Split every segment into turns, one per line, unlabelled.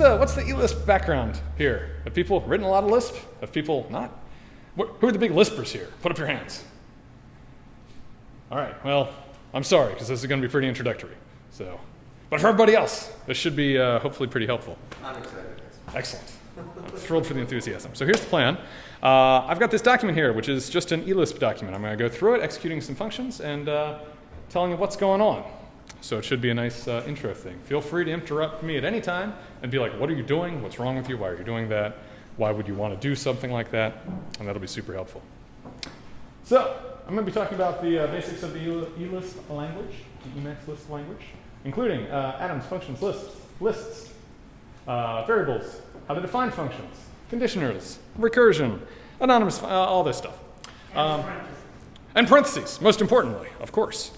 the eLisp background here? Have people written a lot of Lisp? Have people not? Who are the big Lispers here? Put up your hands. All right, well, I'm sorry, because this is going to be pretty introductory. So, but for everybody else, this should be hopefully pretty helpful.
I'm excited.
Excellent. I'm thrilled for the enthusiasm. So here's the plan. I've got this document here, which is just an eLisp document. I'm going to go through it, executing some functions, and telling you what's going on. So it should be a nice intro thing. Feel free to interrupt me at any time and be like, what are you doing? What's wrong with you? Why are you doing that? Why would you want to do something like that? And that'll be super helpful. So I'm going to be talking about the basics of the eLisp language, the Emacs Lisp language, including atoms, functions, lists, variables, how to define functions, conditioners, recursion, anonymous, all this stuff. And parentheses, most importantly, of course.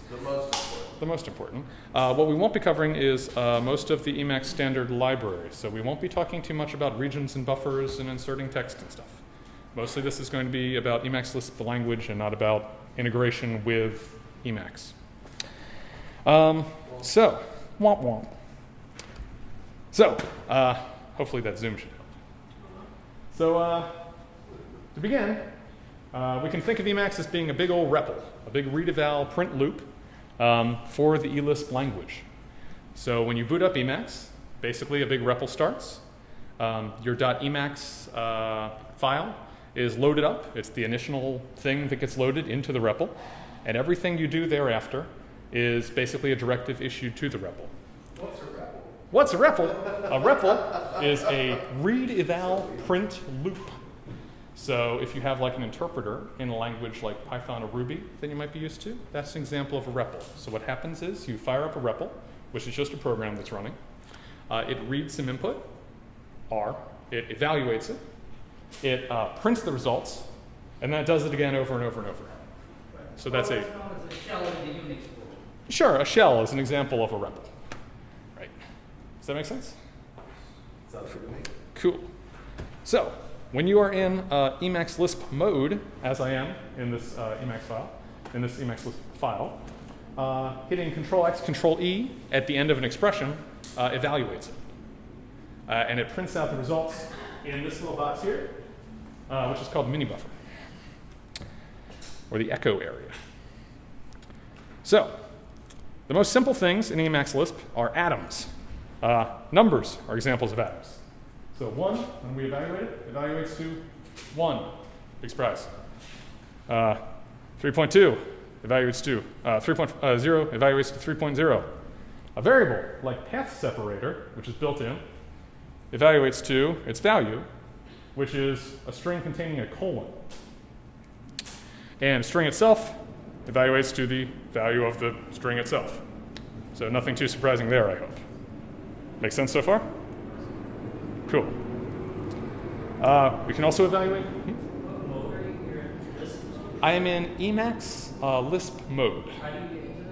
The most important. What we won't be covering is most of the Emacs standard library. So we won't be talking too much about regions and buffers and inserting text and stuff. Mostly this is going to be about Emacs Lisp, the language, and not about integration with Emacs. So, womp womp. So, hopefully that Zoom should help. So, to begin, we can think of Emacs as being a big old REPL, a big read eval print loop for the eLisp language. So when you boot up Emacs, basically a big REPL starts. Your .emacs file is loaded up. It's the initial thing that gets loaded into the REPL. And everything you do thereafter is basically a directive issued to the REPL.
What's a REPL?
What's a REPL? A REPL is a read eval print loop. So if you have like an interpreter in a language like Python or Ruby that you might be used to, that's an example of a REPL. So what happens is you fire up a REPL, which is just a program that's running. It reads some input, R. It evaluates it. It prints the results, and then it does it again over and over and over. So that's a
shell in the Unix world.
Sure, a shell is an example of a REPL. Right. Does that make sense?
Sounds good to me.
Cool. So when you are in Emacs Lisp mode, as I am in this Emacs file, Lisp file, hitting Control-X, Control-E at the end of an expression evaluates it. And it prints out the results in this little box here, which is called mini buffer, or the echo area. So the most simple things in Emacs Lisp are atoms. Numbers are examples of atoms. So 1, when we evaluate it, evaluates to 1. Big surprise. 3.2 evaluates to 3.0 evaluates to 3.0. A variable like path separator, which is built in, evaluates to its value, which is a string containing a colon. And string itself evaluates to the value of the string itself. So nothing too surprising there, I hope. Make sense so far? Cool. We can also evaluate. I am in Emacs Lisp mode.
How do you get into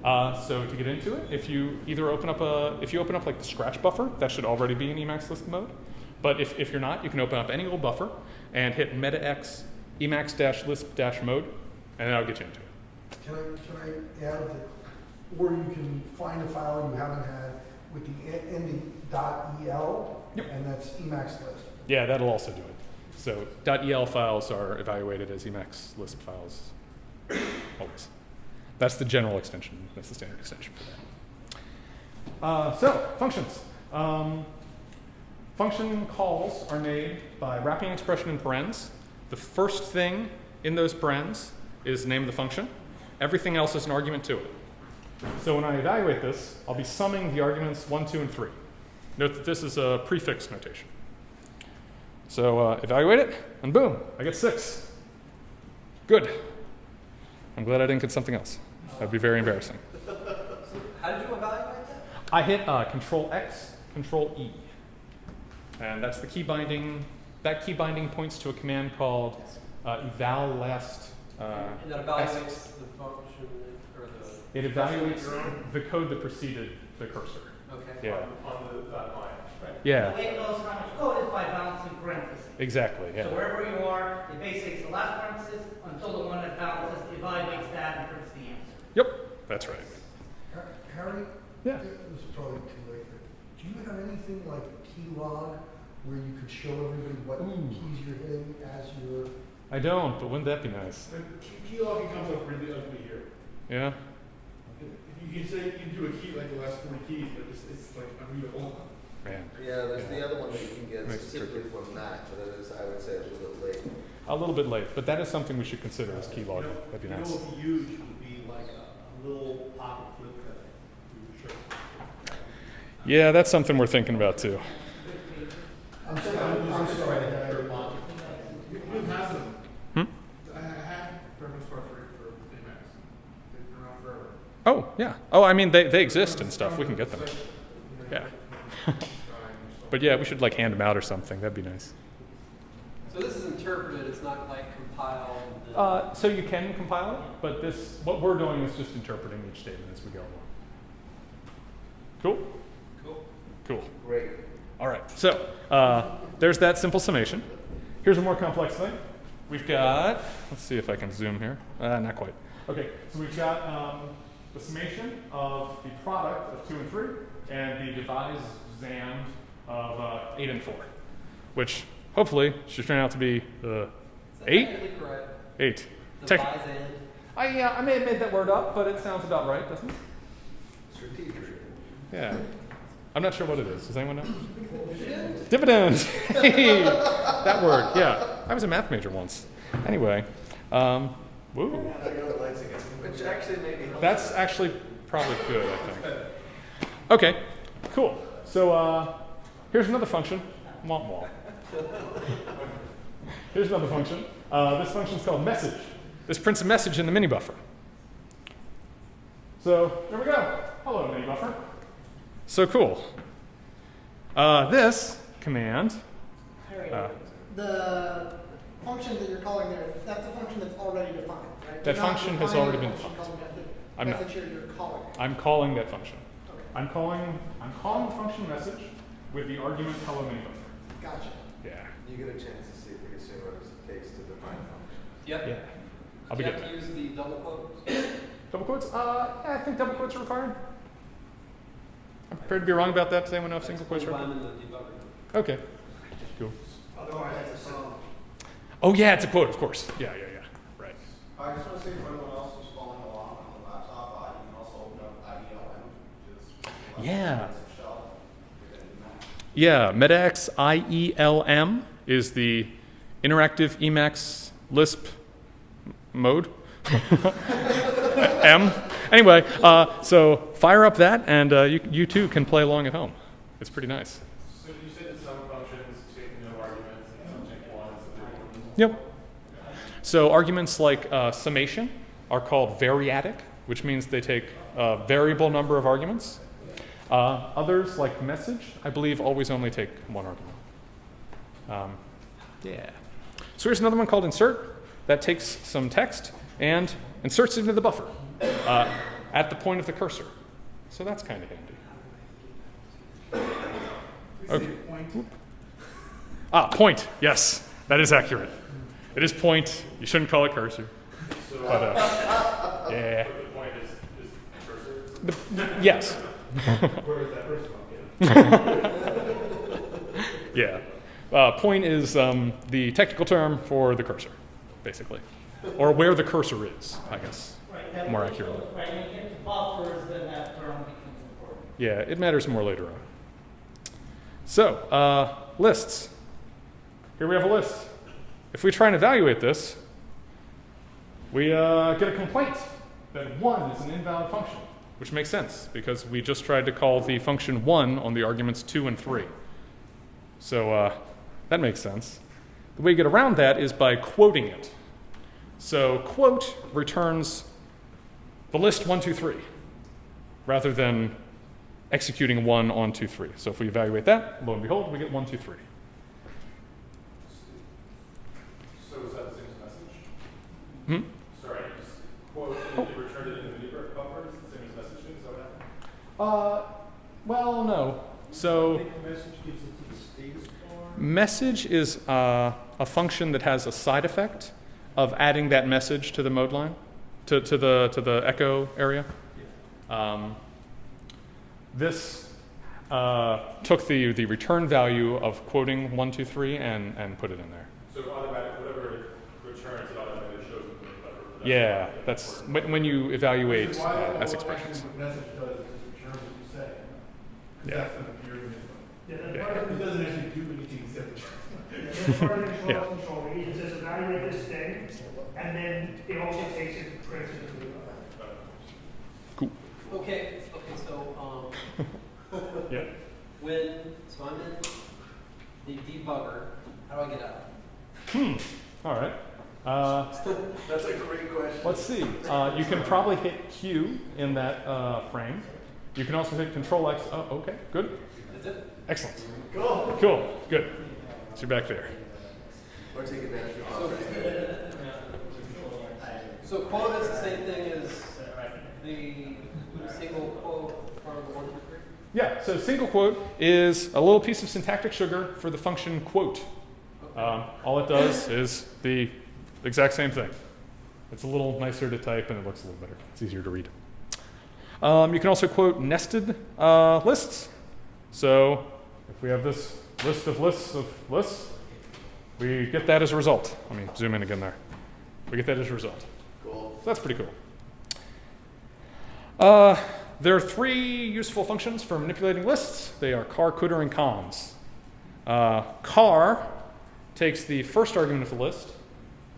that?
So to get into it, if you either open up like the scratch buffer, that should already be in Emacs Lisp mode. But if you're not, you can open up any old buffer and hit meta-x Emacs-Lisp-mode, and that'll get you into it.
Can I add that, or you can find a file you haven't had with the ending .el,
Yep.
and that's Emacs Lisp.
Yeah, that'll also do it. So .el files are evaluated as Emacs Lisp files always. That's the general extension. That's the standard extension for that. So functions. Function calls are made by wrapping an expression in parens. The first thing in those parens is the name of the function. Everything else is an argument to it. So when I evaluate this, I'll be summing the arguments 1, 2, and 3. Note that this is a prefix notation. So evaluate it, and boom, I get 6. Good. I'm glad I didn't get something else. That'd be very embarrassing.
So how did you evaluate that?
I hit Control-X, Control-E. And that's the key binding. That key binding points to a command called eval last.
And that evaluates the function, or the...
It evaluates the code that preceded the cursor.
Okay.
Yeah.
On the line, right?
Yeah.
The way it knows how much code is by balancing parentheses.
Exactly. Yeah.
So wherever you are, it basically takes the last parenthesis until the one that balances, evaluates that, and prints the answer.
Yep. That's right.
Harry?
Yeah.
This is probably too late, but do you have anything something like key log where you could show everybody what keys you're hitting as you're...
I don't, but wouldn't that be nice?
Key logging comes up really ugly here.
Yeah?
You can say you can do a key like the last 40 keys, but it's like unreadable.
Man.
Yeah, there's the other one that you can get
Makes it
specifically for Mac, but that is, I would say, a little bit late.
A little bit late, but that is something we should consider as key logging. That'd be nice.
You know what you use would be like a little pocket flip that you shirt.
Yeah, that's something we're thinking about too.
I'm sorry.
Who has them?
Hmm?
I have reference cards for Emacs. They've been around forever.
Oh, yeah. Oh, I mean, they exist and stuff. We can get them. Yeah. But yeah, we should like hand them out or something. That'd be nice.
So this is interpreted, it's not like compiled.
So you can compile it, but what we're doing is just interpreting each statement as we go along. Cool?
Cool.
Cool.
Great.
All right. So there's that simple summation. Here's a more complex thing. We've got, let's see if I can zoom here. Not quite. Okay, so we've got the summation of the product of 2 and 3 and the divised ZAMmed of 8 and 4, which hopefully should turn out to be 8?
Correct.
8.
The Bizan.
I may have made that word up, but it sounds about right, doesn't it?
Strategic.
Yeah. I'm not sure what it is. Does anyone know? Dividend. Hey, that word. Yeah. I was a math major once. Anyway. Woo.
Which actually made me
That's actually probably good, I think. Okay. Cool. So here's another function. Womp womp. Here's another function. This function is called message. This prints a message in the mini buffer. So there we go. Hello, mini buffer. So cool. This command.
The function that you're calling there, that's a function that's already defined, right?
That
You're not
function has
defining
already
a
been
function
defined.
called method.
I'm not.
Message here you're calling it.
I'm calling that function.
Okay.
I'm calling the function message with the argument hello mini buffer.
Gotcha.
Yeah.
You get a chance to see pretty soon what it takes to define functions.
Yep.
Yeah. I'll
Do
be
you have
good.
to use the double quotes?
Double quotes? Yeah, I think double quotes are required. I'm prepared to be wrong about that. Does anyone know if single quotes are
If I'm
required?
in the debugger.
Okay. Cool.
Otherwise, it's a song.
Oh yeah, it's a quote, of course. Yeah. Right.
I just want to say for anyone else who's following along on the laptop, you can also open up IELM, which is
Yeah.
shell.
Yeah, MetaX IELM is the interactive Emacs Lisp mode. M. Anyway, so fire up that, and you too can play along at home. It's pretty nice.
So you said that some functions take no arguments and some take ones.
Yep. So arguments like summation are called variadic, which means they take a variable number of arguments. Others, like message, I believe always only take one argument. Yeah. So here's another one called insert that takes some text and inserts it into the buffer at the point of the cursor. So that's kind of handy. Okay. Point. Yes, that is accurate. It is point. You shouldn't call it cursor. But yeah.
The point is cursor.
Yes.
Where is that first one?
Yeah. Point is the technical term for the cursor, basically. Or where the cursor is, I guess,
Right, that
more
would-
accurately.
Right, when you get to buffers, then that term becomes important.
Yeah, it matters more later on. So, lists. Here we have a list. If we try and evaluate this, we get a complaint that 1 is an invalid function, which makes sense because we just tried to call the function 1 on the arguments 2 and 3. So that makes sense. The way you get around that is by quoting it. So quote returns the list 1, 2, 3, rather than executing 1 on 2, 3. So if we evaluate that, lo and behold, we get 1, 2, 3.
So is that the same as message?
Hmm?
Sorry, you just quote and you returned it in the mini buffer. It's the same as messaging. Is that what happened?
Well, no. So
Message gives it to the status bar.
message is a function that has a side effect of adding that message to the mode line, to the echo area. This took the return value of quoting 1, 2, 3 and put it in there.
So automatic, whatever it returns, it automatically shows it in the clever.
Yeah, that's when you evaluate S expressions.
What the message does is just return what you say. 'Cause
Yeah.
that's going to appear in it.
Yeah, that's
Yeah.
part of
It doesn't actually do anything except return.
that's part of the control,
Yeah.
control. It says evaluate this thing, and then it also takes it and prints it to the
Cool.
Okay, so,
Yeah.
so I'm in the debugger, how do I get out?
All right.
That's a great question.
Let's see. You can probably hit Q in that frame. You can also hit Control X. Oh, okay. Good.
That's it?
Excellent. Cool. Good. So you're back there.
Or take advantage of your
So quote is the same thing as the single quote from the 1, 2, 3?
Yeah. So single quote is a little piece of syntactic sugar for the function quote. All it does is the exact same thing. It's a little nicer to type and it looks a little better. It's easier to read. You can also quote nested lists. So if we have this list of lists, we get that as a result. Let me zoom in again there. We get that as a result.
Cool.
So that's pretty cool. There are 3 useful functions for manipulating lists. They are char, cdr, and cons. Char takes the first argument of the list.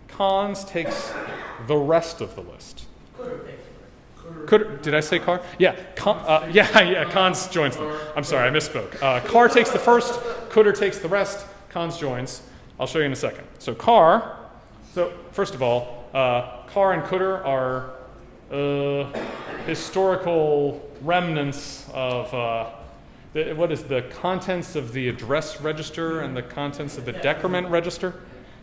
Cons takes the rest of the list. Did I say char? Yeah, cons joins them. I'm sorry, I misspoke. Char takes the first, cdr takes the rest, cons joins. I'll show you in a second. So char, first of all, char and cdr are historical remnants of what is the contents of the address register and the contents of the decrement register.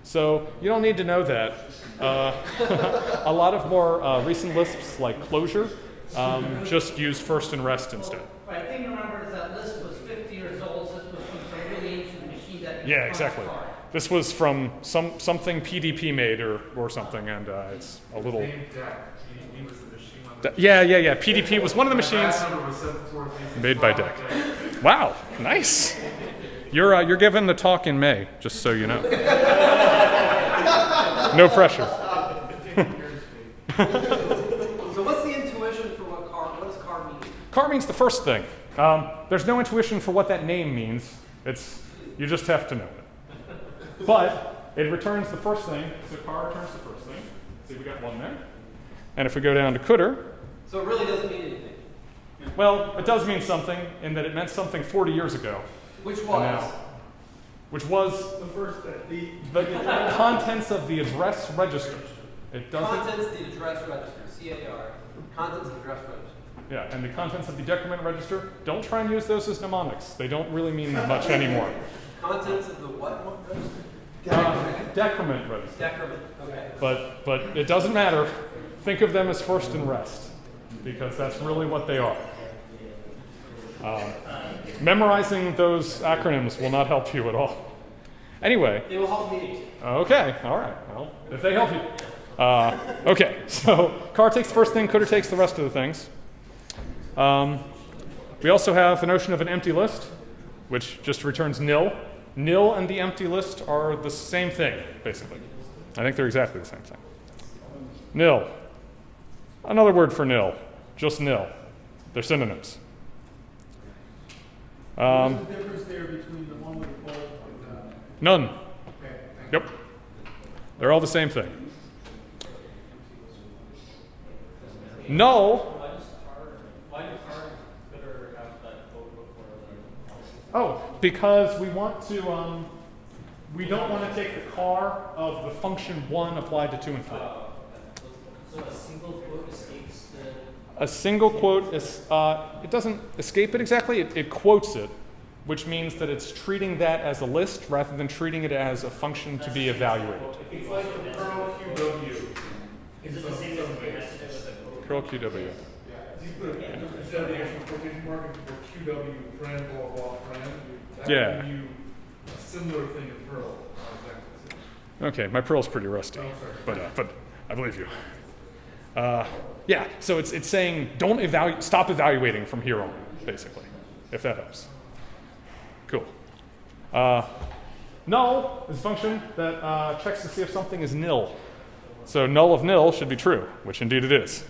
So you don't need to know that. A lot of more recent Lisps like closure just use first and rest instead.
Right, thing to remember is that list was 50 years old, so this was from some really ancient machine that
Yeah, exactly. This was from something PDP made or something, and it's a little. Yeah. PDP was one of the machines made by DEC. Wow, nice. You're giving the talk in May, just so you know. No pressure.
So what's the intuition for what does car mean?
Car means the first thing. There's no intuition for what that name means. You just have to know it. But it returns the first thing. So car returns the first thing. See, we got 1 there. And if we go down to cdr,
So it really doesn't mean anything.
well, it does mean something in that it meant something 40 years ago.
Which
And
was?
now- which was
The first thing.
the contents of the address register. It doesn't.
Contents of the address register, CAR. Contents of the address register.
Yeah, and the contents of the decrement register. Don't try and use those as mnemonics. They don't really mean much anymore.
Contents of the what register?
Decrement register.
Decrement. Okay.
But it doesn't matter. Think of them as first and rest, because that's really what they are. Memorizing those acronyms will not help you at all. Anyway.
They will help me.
Okay, all right. Well, if they help you. Okay, so car takes the first thing, cdr takes the rest of the things. We also have the notion of an empty list, which just returns nil. Nil and the empty list are the same thing, basically. I think they're exactly the same thing. Nil. Another word for nil, just nil. They're synonyms.
What's the difference there between the one with the quote and
None.
okay.
Yep. They're all the same thing. Null.
Why does car consider have that quote before the?
Oh, because we want to. We don't want to take the car of the function 1 applied to 2 and 3.
So a single quote escapes the.
A single quote is. It doesn't escape it exactly. It quotes it, which means that it's treating that as a list rather than treating it as a function to be evaluated.
It's like the curl QW. Is it the same as
Curl QW.
Yeah, you put instead of the actual quotation mark, you put QW friend blah blah friend. That
Yeah.
would give you a similar thing in Perl. Not exactly the same.
Okay, my Perl's pretty rusty,
Oh, sorry.
but I believe you. Yeah, so it's saying don't stop evaluating from here on, basically, if that helps. Cool. Null is a function that checks to see if something is nil. So null of nil should be true, which indeed it is.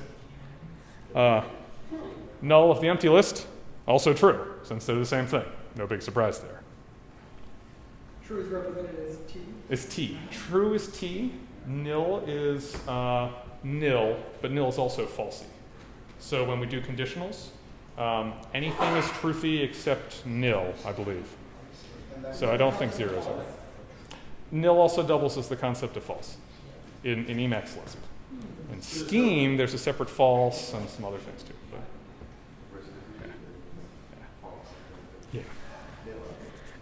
Null of the empty list, also true, since they're the same thing. No big surprise there.
True is represented as T.
Is T. True is T. Nil is nil, but nil is also falsy. So when we do conditionals, anything is truthy except nil, I believe. So I don't think zeros are. Nil also doubles as the concept of false in Emacs Lisp. In Scheme, there's a separate false and some other things too. But, yeah.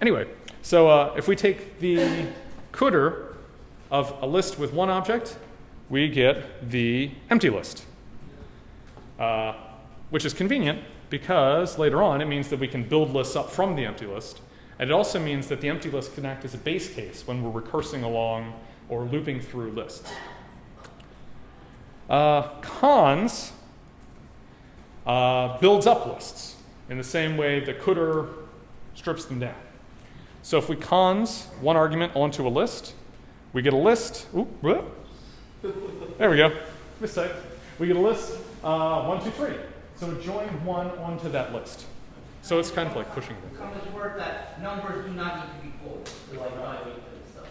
Anyway, so if we take the cooter of a list with one object, we get the empty list, which is convenient because later on it means that we can build lists up from the empty list. And it also means that the empty list can act as a base case when we're recursing along or looping through lists. Cons builds up lists in the same way the cooter strips them down. So if we cons one argument onto a list, we get a list. Ooh, whoop. There we go. Mistake. We get a list 1, 2, 3. So join 1 onto that list. So it's kind of like pushing them.
Comments word that numbers do not need to be quoted to like evaluate themselves.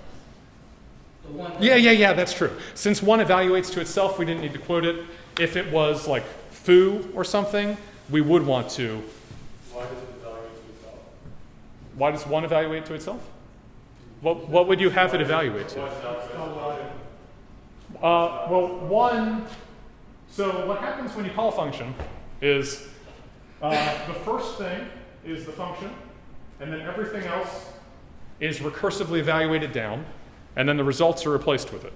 The one
Yeah, that's true. Since 1 evaluates to itself, we didn't need to quote it. If it was like foo or something, we would want to.
Why does it evaluate to itself?
Why does 1 evaluate to itself? What would you have it evaluate to? Well, 1, so what happens when you call a function is the first thing is the function, and then everything else is recursively evaluated down, and then the results are replaced with it.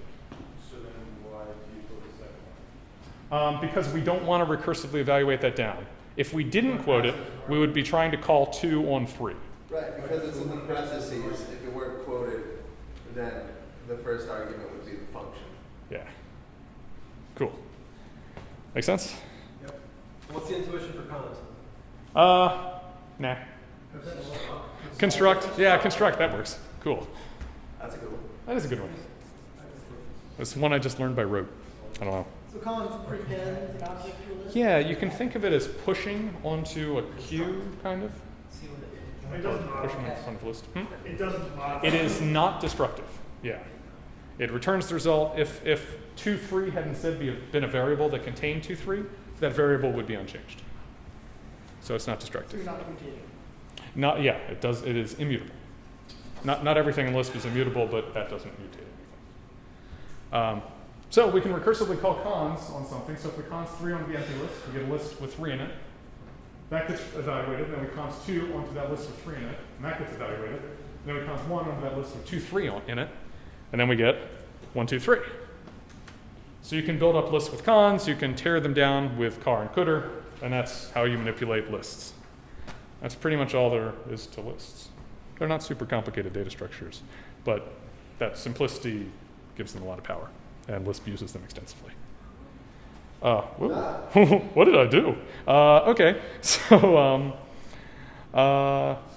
So then why do you quote the second one?
Because we don't want to recursively evaluate that down. If we didn't quote it, we would be trying to call 2 on 3.
Right, because it's in the parentheses. If it weren't quoted, then the first argument would be the function.
Yeah. Cool. Make sense?
Yep. What's the intuition for cons?
Nah. Construct. Yeah, construct. That works. Cool.
That's a good one.
That is a good one. It's one I just learned by rote. I don't know.
So cons prepend an object to a list?
Yeah, you can think of it as pushing onto a queue, kind of.
It doesn't
Pushing
modify.
in front of a list.
It doesn't modify.
It is not destructive. Yeah. It returns the result. If 2, 3 had instead been a variable that contained 2, 3, that variable would be unchanged. So it's not
So
destructive.
you're not mutating.
Not, yeah, it does. It is immutable. Not everything in Lisp is immutable, but that doesn't mutate anything. So we can recursively call cons on something. So if we cons 3 on the empty list, we get a list with 3 in it. That gets evaluated. Then we cons 2 onto that list with 3 in it, and that gets evaluated. Then we cons 1 onto that list with 2, 3 in it, and then we get 1, 2, 3. So you can build up lists with cons. You can tear them down with car and cooter, and that's how you manipulate lists. That's pretty much all there is to lists. They're not super complicated data structures, but that simplicity gives them a lot of power, and Lisp uses them extensively. What did I do? Okay, so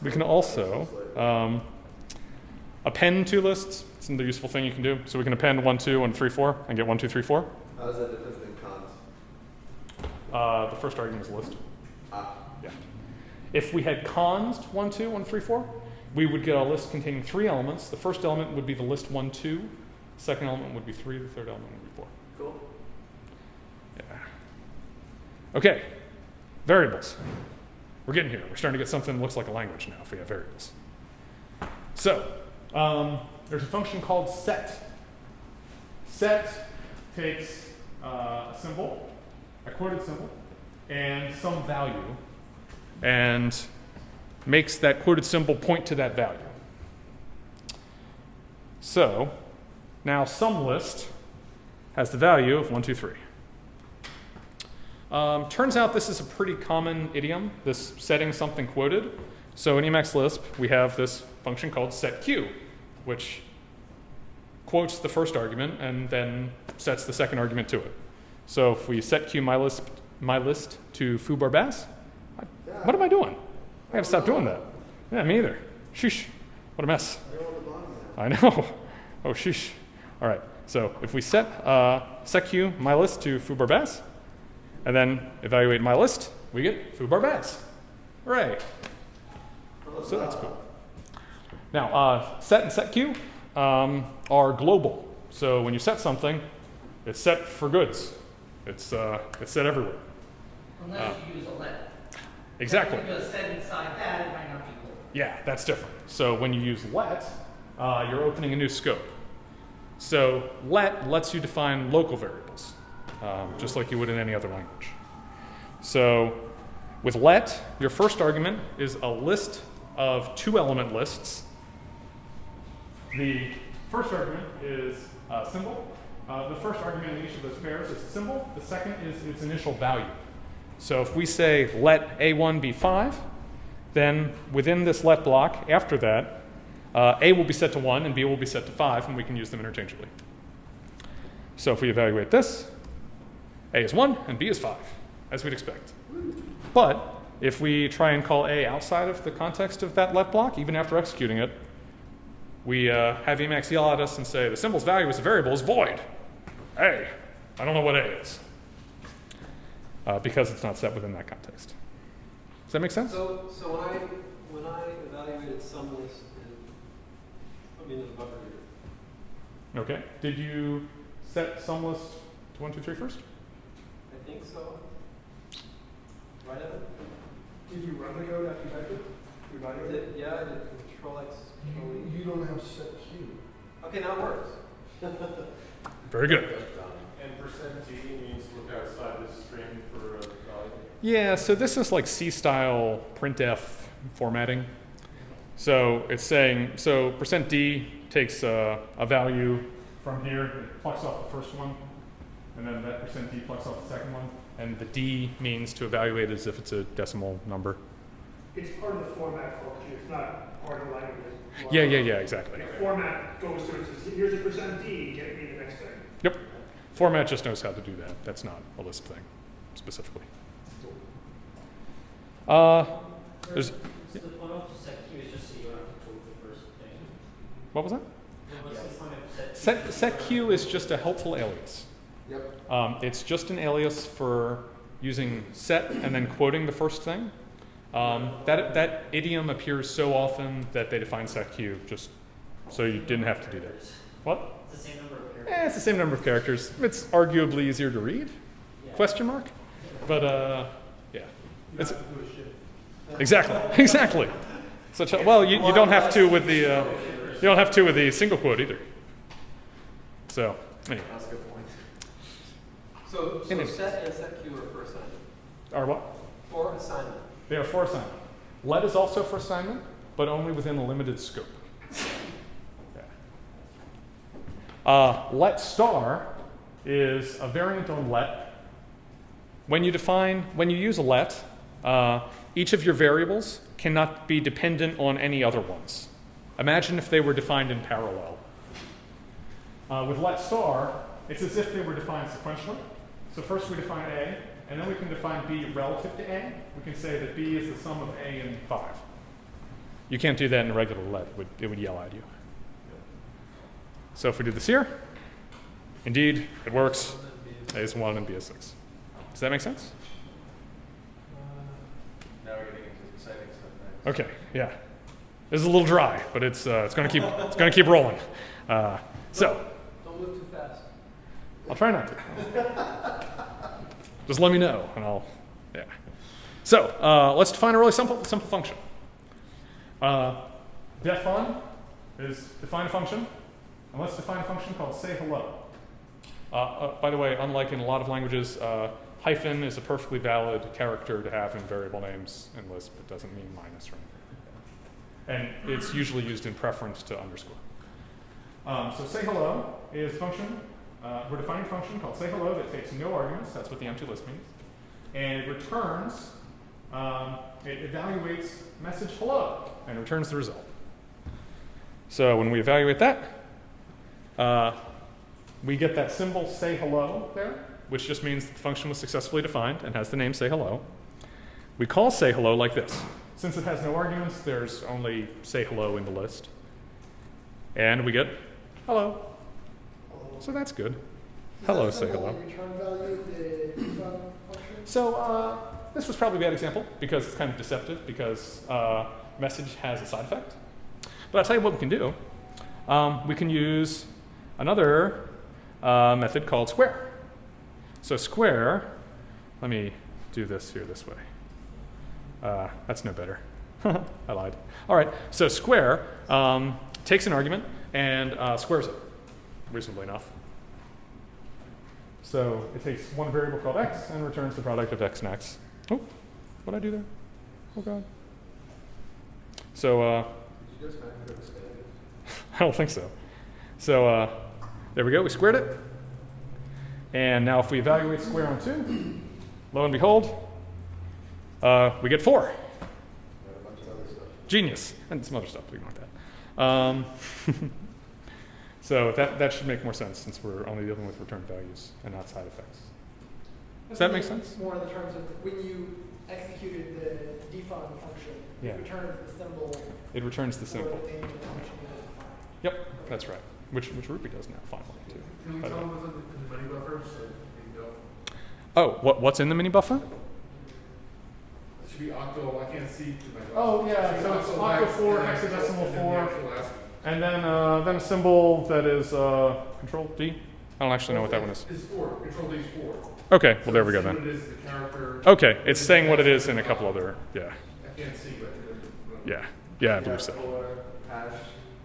we can also append 2 lists. It's another useful thing you can do. So we can append 1, 2, and 3, 4, and get 1, 2, 3, 4.
How is that different than cons?
The first argument is a list.
Ah.
Yeah. If we had consed 1, 2, 1, 3, 4, we would get a list containing 3 elements. The first element would be the list 1, 2. The second element would be 3. The third element would be 4.
Cool.
Yeah. Okay. Variables. We're getting here. We're starting to get something that looks like a language now if we have variables. So there's a function called set. Set takes a symbol, a quoted symbol, and some value, and makes that quoted symbol point to that value. So now some list has the value of 1, 2, 3. Turns out this is a pretty common idiom, this setting something quoted. So in Emacs Lisp, we have this function called setQ, which quotes the first argument and then sets the second argument to it. So if we setQ my list to foo bar bass, what am I doing? I gotta stop doing that. Yeah, me either. Sheesh, what a mess. I know. Oh, sheesh. All right, so if we set setQ mylist to foo_bar_baz, and then evaluate mylist, we get foo_bar_baz. Hooray. So that's cool. Now, set and setQ are global. So when you set something, it's set for goods. It's set everywhere.
Unless you use a let.
Exactly.
If you just set inside that, it might not be cool.
Yeah, that's different. So when you use let, you're opening a new scope. So let lets you define local variables, just like you would in any other language. So with let, your first argument is a list of 2-element lists. The first argument is a symbol. The first argument in each of those pairs is a symbol. The second is its initial value. So if we say let A1 be 5, then within this let block, after that, A will be set to 1 and B will be set to 5, and we can use them interchangeably. So if we evaluate this, A is 1 and B is 5, as we'd expect. But if we try and call A outside of the context of that let block, even after executing it, we have Emacs yell at us and say, the symbol's value as a variable is void. A. I don't know what A is. Because it's not set within that context. Does that make sense?
So when I evaluated some list, put me into the buffer here.
Okay. Did you set some list to 1, 2, 3 first?
I think so. Right, Evan?
Did you run the code after you typed it? You evaluated it?
Yeah, I did Control X, Control E.
You don't have setQ.
Okay, now it works.
Very good.
And %d means look outside this string for a value.
Yeah, so this is like C-style printf formatting. So it's saying, so %d takes a value from here, it plucks off the first one, and then that %d plucks off the second one, and the d means to evaluate as if it's a decimal number.
It's part of the format function, it's not part of the language.
Yeah, exactly.
The format goes through and says, here's a %d, get me the next thing.
Yep. Format just knows how to do that. That's not a Lisp thing, specifically. There's,
The point of setQ is just so you don't have to code the first thing.
what was that?
What's the point of setQ?
SetQ is just a helpful alias.
Yep.
It's just an alias for using set and then quoting the first thing. That idiom appears so often that they define setQ just so you didn't have to do that. What?
It's the same number of characters.
It's the same number of characters. It's arguably easier to read, question mark. But yeah. It's, exactly. Such a, well, you don't have to with the single quote either. So anyway.
That's a good point.
So set and setQ are for assignment.
Are what?
For assignment.
They are for assignment. Let is also for assignment, but only within a limited scope. Let star is a variant on let. When you use a let, each of your variables cannot be dependent on any other ones. Imagine if they were defined in parallel. With let star, it's as if they were defined sequentially. So first we define A, and then we can define B relative to A. We can say that B is the sum of A and 5. You can't do that in a regular let. It would yell at you. So if we do this here, indeed, it works. A is 1 and B is 6. Does that make sense?
Now we're getting into exciting stuff next.
Okay, yeah. This is a little dry, but it's going to keep rolling. So
Don't move too fast.
I'll try not to. Just let me know, and I'll, yeah. So let's define a really simple function. Def fun is define a function, and let's define a function called say hello. By the way, unlike in a lot of languages, hyphen is a perfectly valid character to have in variable names in Lisp. It doesn't mean minus or anything. And it's usually used in preference to underscore. So say hello is a function. We're defining a function called say hello that takes no arguments. That's what the empty list means. And it returns, it evaluates message hello and returns the result. So when we evaluate that, we get that symbol say hello there, which just means that the function was successfully defined and has the name say hello. We call say hello like this. Since it has no arguments, there's only say hello in the list. And we get hello. So that's good. Hello, say hello.
Return value, the defun function?
So this was probably a bad example because it's kind of deceptive because message has a side effect. But I'll tell you what we can do. We can use another method called square. So square, let me do this here this way. That's no better. I lied. All right, so square takes an argument and squares it, reasonably enough. So it takes one variable called x and returns the product of x and x. Oh, what did I do there? Oh, God. So
Did you just back to the standard?
I don't think so. So there we go. We squared it. And now if we evaluate square on 2, lo and behold, we get 4.
A bunch of other stuff.
Genius. And some other stuff. We ignore that. So that should make more sense since we're only dealing with return values and not side effects. Does that make sense?
More in the terms of when you executed the defun function,
Yeah.
it returns the symbol.
It returns the
for
symbol.
the name of the function you defined.
Yep, that's right. Which Ruby does now, finally, too.
Can you
By the
tell
way.
them what's in the mini buffer so they know?
Oh, what's in the mini buffer?
It should be octo. I can't see through my glasses.
Oh, yeah,
It should
so
be
it's
octo
octo
hex,
4,
and then
hexadecimal
the
4.
actual ASCII.
And then a symbol that is Control D. I don't actually know what that one is.
It's 4. Control D is 4.
Okay, well, there we go
So
then.
what it is, the character.
Okay, it's saying what it is in a couple other, yeah.
I can't see, but.
Yeah, I believe so.
4, hash,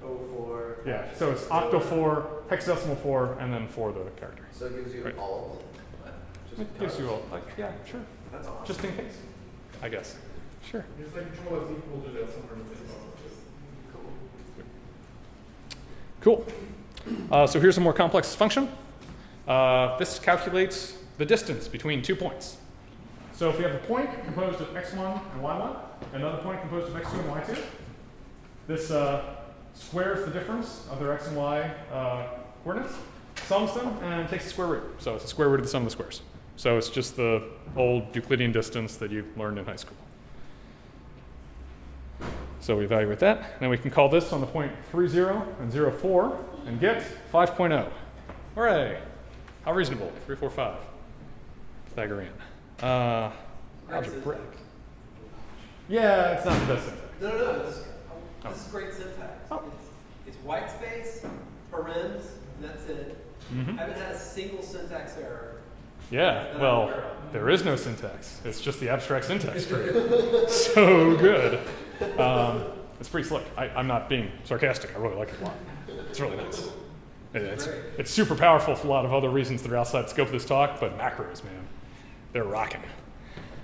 04.
Yeah, so it's octo 4, hexadecimal 4, and then 4 the character.
So it gives you
Right.
all of them. Just
It gives you all, like, yeah, sure.
That's awesome.
Just in case, I guess. Sure.
It's like control is equal to that somewhere in the middle.
Cool. So here's a more complex function. This calculates the distance between 2 points. So if we have a point composed of x1 and y1, another point composed of x2 and y2, this squares the difference of their x and y coordinates, sums them, and takes the square root. So it's the square root of the sum of the squares. So it's just the old Euclidean distance that you learned in high school. So we evaluate that. Then we can call this on the point 3, 0, and 0, 4, and get 5.0. Hooray! How reasonable. 3, 4, 5. Pythagorean. Algebraic. Yeah, it's not the best syntax.
No. This is great syntax.
Oh.
It's white space, parens, and that's it.
Mhm.
I haven't had a single syntax error.
Yeah, well, there is no syntax. It's just the abstract syntax tree. So good. It's pretty slick. I'm not being sarcastic. I really like it a lot. It's really nice. It's super powerful for a lot of other reasons that are outside the scope of this talk, but macros, man, they're rocking.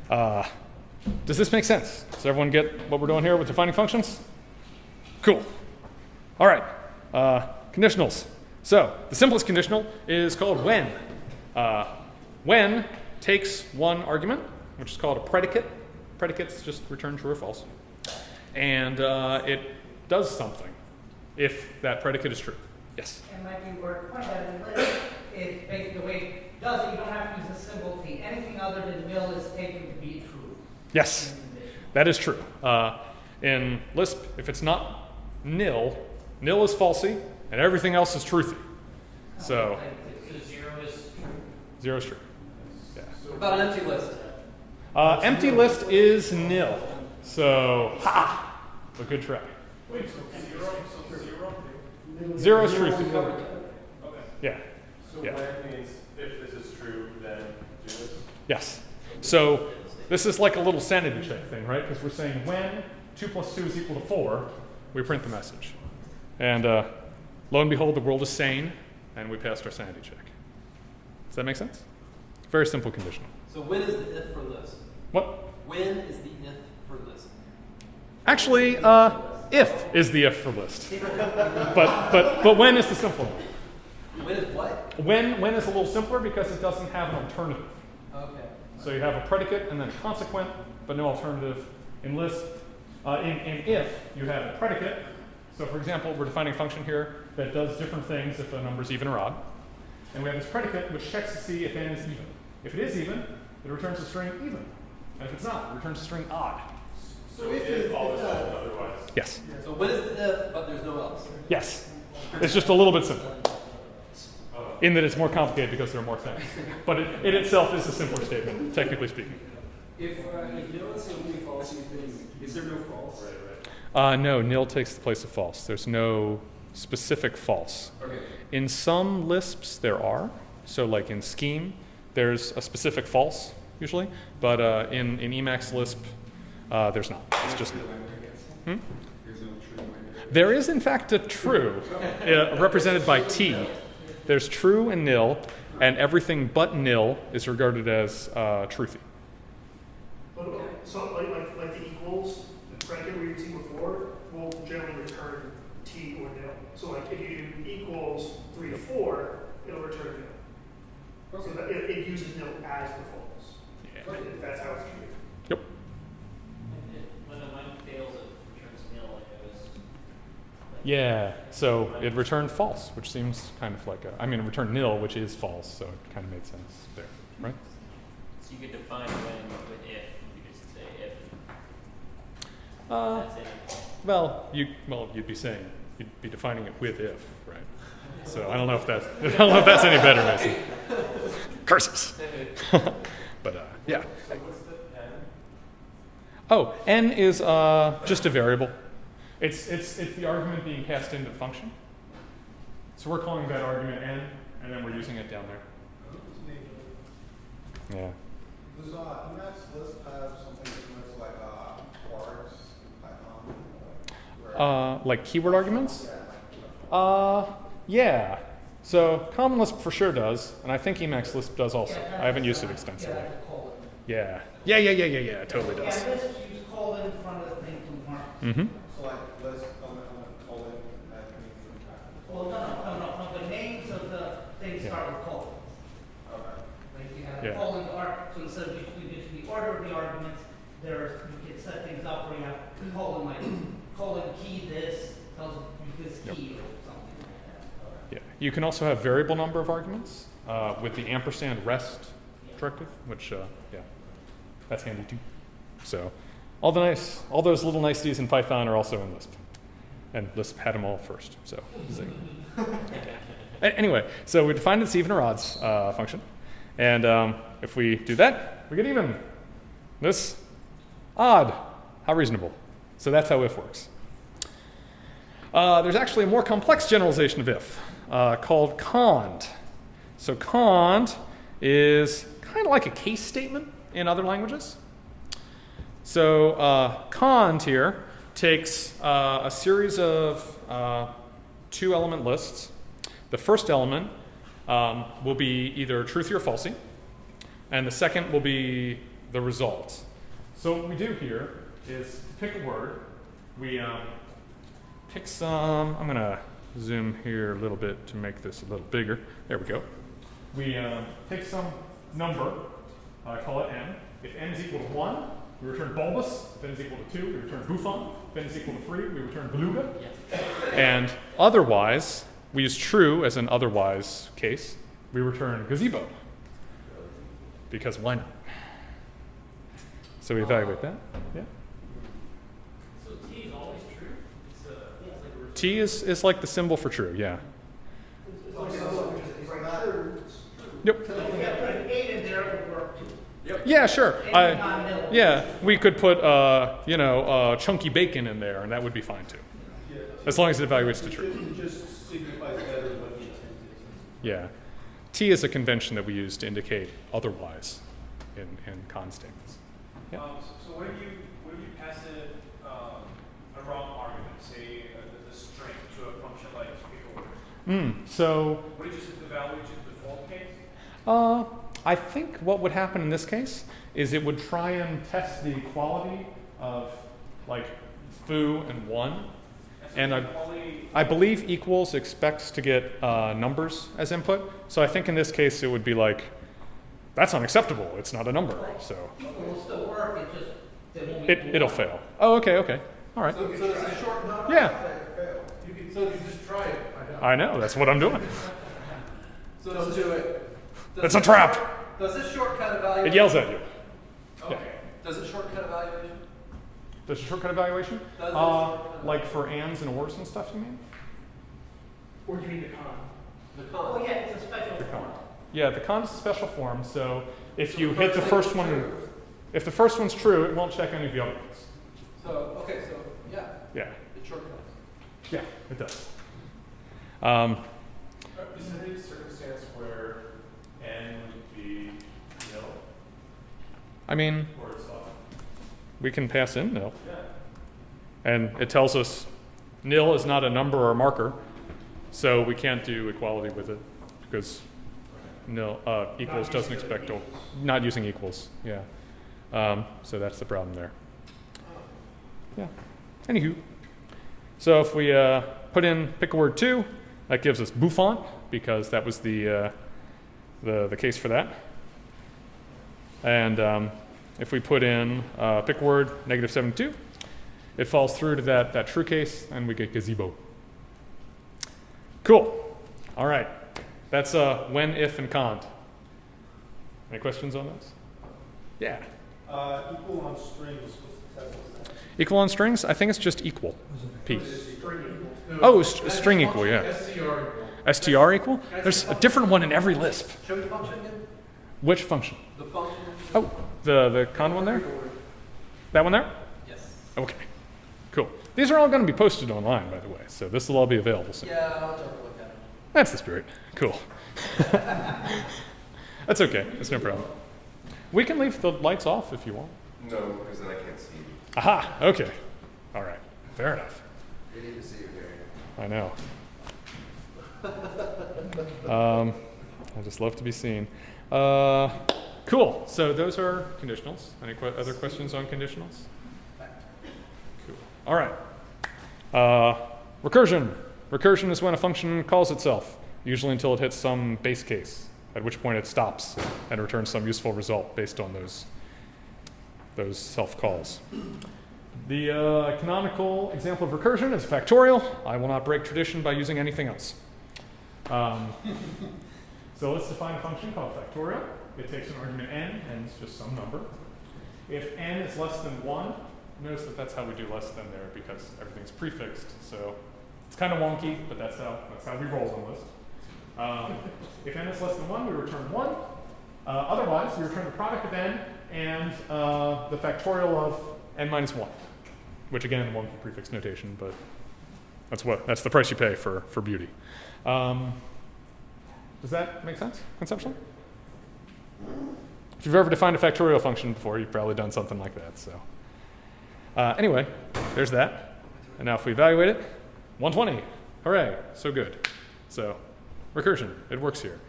Does this make sense? Does everyone get what we're doing here with defining functions? Cool. All right. Conditionals. So the simplest conditional is called when. When takes one argument, which is called a predicate. Predicates just return true or false. And it does something if that predicate is true. Yes?
And might be worth pointing out in the list, it's basically the way it does it, you don't have to use a symbol T. Anything other than nil is taken to be true.
Yes, that is true. In Lisp, if it's not nil, nil is falsy, and everything else is truthy. So
So 0 is true.
0 is true. Yeah.
What about an empty list?
Empty list is nil. So, ha! A good try.
Wait, so 0?
0 is truthy.
Okay.
Yeah.
So
Yeah.
when means if this is true, then do this?
Yes. So this is like a little sanity check thing, right? Because we're saying when 2 plus 2 is equal to 4, we print the message. And lo and behold, the world is sane, and we passed our sanity check. Does that make sense? Very simple conditional.
So when is the if for list?
What?
When is the if for list?
Actually, if is the if for list. But when is the simple one?
When is what?
When is a little simpler because it doesn't have an alternative.
Okay.
So you have a predicate and then a consequent, but no alternative. In Lisp, in if, you have a predicate. So for example, we're defining a function here that does different things if a number is even or odd. And we have this predicate which checks to see if n is even. If it is even, it returns a string even. And if it's not, it returns a string odd.
So if all is otherwise.
Yes.
So when is the if, but there's no else?
Yes. It's just a little bit simpler. In that it's more complicated because there are more things. But it itself is a simpler statement, technically speaking.
If nil is only false, is there no false?
No, nil takes the place of false. There's no specific false.
Okay.
In some Lisps, there are. So like in scheme, there's a specific false, usually. But in Emacs Lisp, there's not. It's just nil. There is, in fact, a true, represented by T. There's true and nil, and everything but nil is regarded as truthy.
So like the equals, the bracket we were using before, will generally return T or nil. So like if you do equals 3 to 4, it'll return nil. So that it uses nil as the false.
Yeah.
If that's how it's treated.
Yep.
When the one fails, it returns nil. Like it was.
Yeah, so it returned false, which seems kind of like a, I mean, it returned nil, which is false, so it kind of made sense there, right?
So you could define when with if. You could say if. That's it.
Well, you'd be saying, you'd be defining it with if, right? So I don't know if that's any better, Mason. Curses. But yeah. Oh, n is just a variable. It's the argument being passed into the function. So we're calling that argument n, and then we're using it down there. Yeah.
Does Emacs Lisp have something similar to like words in Python?
Like keyword arguments? Yeah. So Common Lisp for sure does, and I think Emacs Lisp does also. I haven't used it extensively. Yeah. Yeah, it totally does.
Yeah, Lisp use colon in front of the thing to mark.
Mm-hmm.
So like Lisp, colon, that means
Well, no. The names of the things start with colons.
okay.
Like you have
Yeah.
colon so instead of using the order of the arguments, you can set things up where you have colon key this tells you this key or something like that.
Yeah. You can also have variable number of arguments with the ampersand rest directive, which yeah, that's handy too. So all those little niceties in Python are also in Lisp, and Lisp had them all first. So zing. Anyway, so we defined this even or odds function, and if we do that, we get even. This odd. How reasonable. So that's how if works. There's actually a more complex generalization of if called cond. So cond is kind of like a case statement in other languages. So cond here takes a series of 2-element lists. The first element will be either truthy or falsy, and the second will be the result. So what we do here is to pick a word, we pick some, I'm going to zoom here a little bit to make this a little bigger. There we go. We pick some number, call it n. If n is equal to 1, we return bulbous. If n is equal to 2, we return buffon. If n is equal to 3, we return beluga. And otherwise, we use true as an otherwise case. We return gazebo. Because why not? So we evaluate that. Yeah.
So T is always true? It's like a
T is like the symbol for true, yeah. Yep.
So if we have put an 8 in there, it would work too.
Yeah, sure.
Non-nil.
Yeah, we could put chunky bacon in there, and that would be fine too, as long as it evaluates to true.
It just signifies better what the intent is.
Yeah, T is a convention that we use to indicate otherwise in con statements. Yeah.
So what if you pass it a wrong argument, say the string to a function like Higherorder?
So
Would you just evaluate the default case?
I think what would happen in this case is it would try and test the equality of like foo and 1. And I believe equals expects to get numbers as input. So I think in this case it would be like, that's unacceptable. It's not a number. So
It will still work, it just, it won't be.
it'll fail. Oh, okay. All right.
So it's a short number.
Yeah.
You can, so you just try it.
I know. That's what I'm doing.
So don't do it.
It's a trap.
Does this shortcut evaluation?
It yells at you.
Okay. Does it shortcut evaluation?
Does a shortcut evaluation?
Does it shortcut
Like for ands and ors and stuff, you mean?
Or do you mean the con?
The
Oh,
con.
yeah, it's a special
The con.
form.
Yeah, the con is a special form, so if you
The
hit the
first
first
thing is
one,
true.
if the first one's true, it won't check any of the other ones.
So, okay, so, yeah,
Yeah,
it shortcuts.
yeah, it does.
Is there any circumstance where n would be nil
I mean,
or it's off?
we can pass in nil.
Yeah.
And it tells us nil is not a number or a marker, so we can't do equality with it because nil equals doesn't expect not using equals. Yeah. So that's the problem there. Yeah. Anywho, so if we put in pick a word 2, that gives us bouffant because that was the case for that. And if we put in pick word -72, it falls through to that true case, and we get gazebo. Cool. All right. That's when, if, and cont. Any questions on those? Yeah.
Equal on strings, what's the test of that?
Equal on strings? I think it's just equal. P.
String equal.
Oh, string equal, yeah. STR equal? There's a different one in every Lisp.
Show me the function again?
Which function?
The function.
Oh, the con one there? That one there?
Yes.
Okay. Cool. These are all going to be posted online, by the way, so this will all be available soon.
Yeah, I'll have to look at it.
That's the spirit. Cool. That's okay. It's no problem. We can leave the lights off if you want.
No, because then I can't see you.
Aha. Okay. All right. Fair enough.
We need to see you, Gary.
I know. I just love to be seen. Cool. So those are conditionals. Any other questions on conditionals? Cool. All right. Recursion. Recursion is when a function calls itself, usually until it hits some base case, at which point it stops and returns some useful result based on those self-calls. The canonical example of recursion is factorial. I will not break tradition by using anything else. So let's define a function called factorial. It takes an argument n, and it's just some number. If n is less than 1, notice that that's how we do less than there because everything's prefixed. So it's kind of wonky, but that's how we roll on Lisp. If n is less than 1, we return 1. Otherwise, we return the product of n and the factorial of n minus 1, which again, wonky prefix notation, but that's the price you pay for beauty. Does that make sense conceptually? If you've ever defined a factorial function before, you've probably done something like that. So anyway, there's that. And now if we evaluate it, 120. Hooray, so good. So recursion, it works here.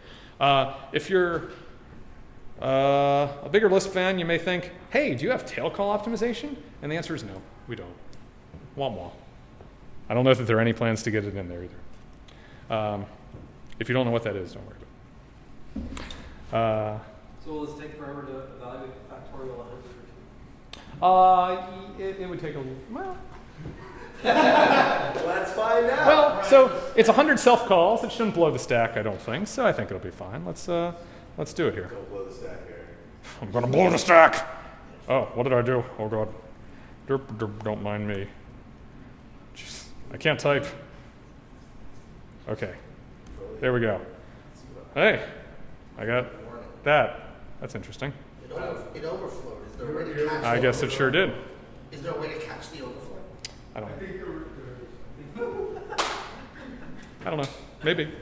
If you're a bigger Lisp fan, you may think, hey, do you have tail call optimization? And the answer is no, we don't. Wah wah. I don't know that there are any plans to get it in there either. If you don't know what that is, don't worry about it.
So will this take forever to evaluate factorial 100 or 2?
It would take a well.
Let's find out.
Well, so it's 100 self calls. It shouldn't blow the stack, I don't think. So I think it'll be fine. Let's do it here.
Don't blow the stack, Gary.
I'm gonna blow the stack. Oh, what did I do? Oh god. Derp, derp, don't mind me. Jeez, I can't type. Okay. There we go. Hey, I got that. That's interesting.
It overflowed. Is there a way to catch
I
the
guess it sure did.
Is there a way to catch the overflow?
I don't know. Maybe.